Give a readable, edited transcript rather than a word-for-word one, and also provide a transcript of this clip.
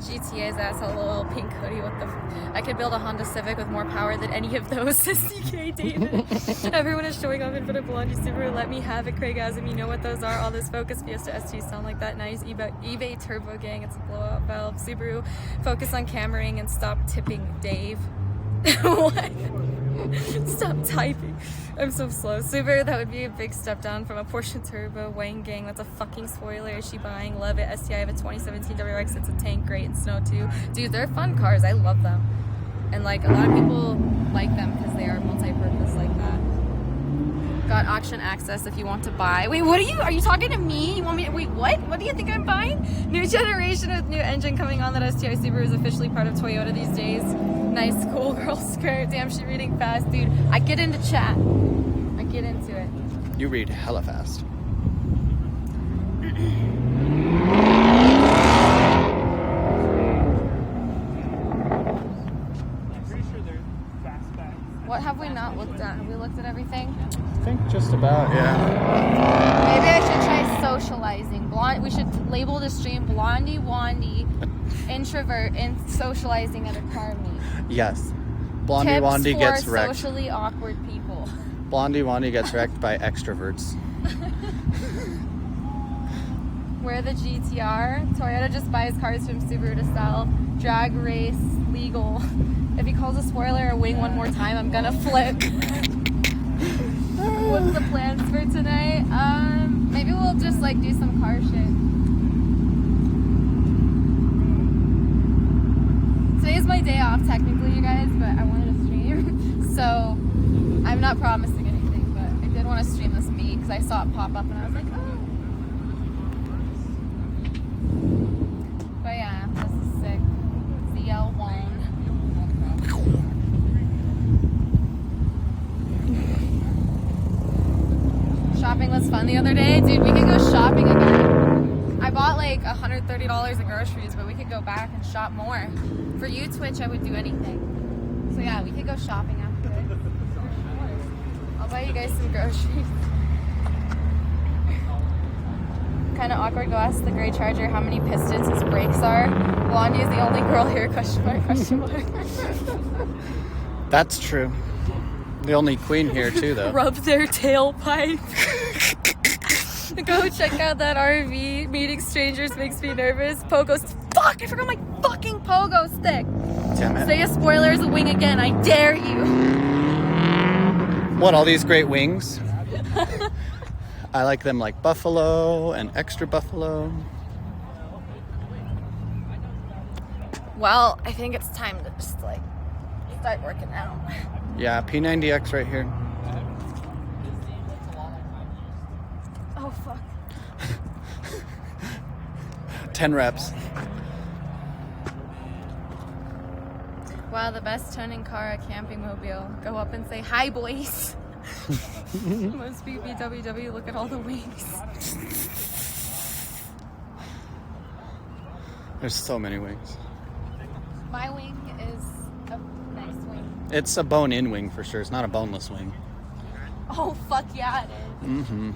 GTA's ass a little pink hoodie. What the I could build a Honda Civic with more power than any of those. CK David. Everyone is showing off in front of Blondie Subaru. Let me have it, Craigasm. You know what those are. All those Focus Fiesta STs sound like that nice eBay Turbo Gang. It's a blowout valve. Subaru, focus on cameraing and stop tipping Dave. What? Stop typing. I'm so slow. Subaru, that would be a big step down from a Porsche Turbo. Wang Gang, that's a fucking spoiler. Is she buying? Love it. STI, I have a 2017 WRX. It's a tank, great in snow too. Dude, they're fun cars. I love them. And like a lot of people like them because they are multi-purpose like that. Got auction access if you want to buy. Wait, what are you talking to me? You want me to, wait, what do you think I'm buying? New generation with new engine coming on. That STI Subaru is officially part of Toyota these days. Nice cool girl skirt. Damn, she reading fast, dude. I get into chat. I get into it. You read hella fast. What have we not looked at? Have we looked at everything? I think just about, yeah. Maybe I should try socializing. We should label the stream Blondie Wandy, introvert, and socializing at a car meet. Yes. Blondie Tips Wandy for gets wrecked. socially awkward people. Blondie Wandy gets wrecked by extroverts. We're the GTR. Toyota just buys cars from Subaru to sell. Drag race legal. If he calls a spoiler a wing one more time, I'm gonna flip. What's the plans for tonight? Maybe we'll just like do some car shit. Today's my day off technically, you guys, but I wanted to stream. So I'm not promising anything, but I did want to stream this meet because I saw it pop up and I was like, oh. But yeah, this is sick. ZL1. Shopping was fun the other day. Dude, we could go shopping again. I bought like $130 of groceries, but we could go back and shop more. For you, Twitch, I would do anything. So yeah, we could go shopping after it. I'll buy you guys some groceries. Kind of awkward. Go ask the gray Charger how many pistons his brakes are. Blondie is the only girl here, question mark, question mark. That's true. The only queen here too, though. Rub their tailpipe. Go check out that RV. Meeting strangers makes me nervous. Pogo fuck! I forgot my fucking pogo stick. Damn it. Say a spoiler is a wing again. I dare you. What, all these great wings? I like them like buffalo and extra buffalo. Well, I think it's time to just like start working out. Yeah, P90X right here. Oh fuck. 10 reps. Wow, the best toning car, a camping mobile. Go up and say, hi boys. Must be BWW, look at all the wings. There's so many wings. My wing is a nice wing. It's a bone-in wing for sure. It's not a boneless wing. Oh fuck yeah it is. Mm-hmm.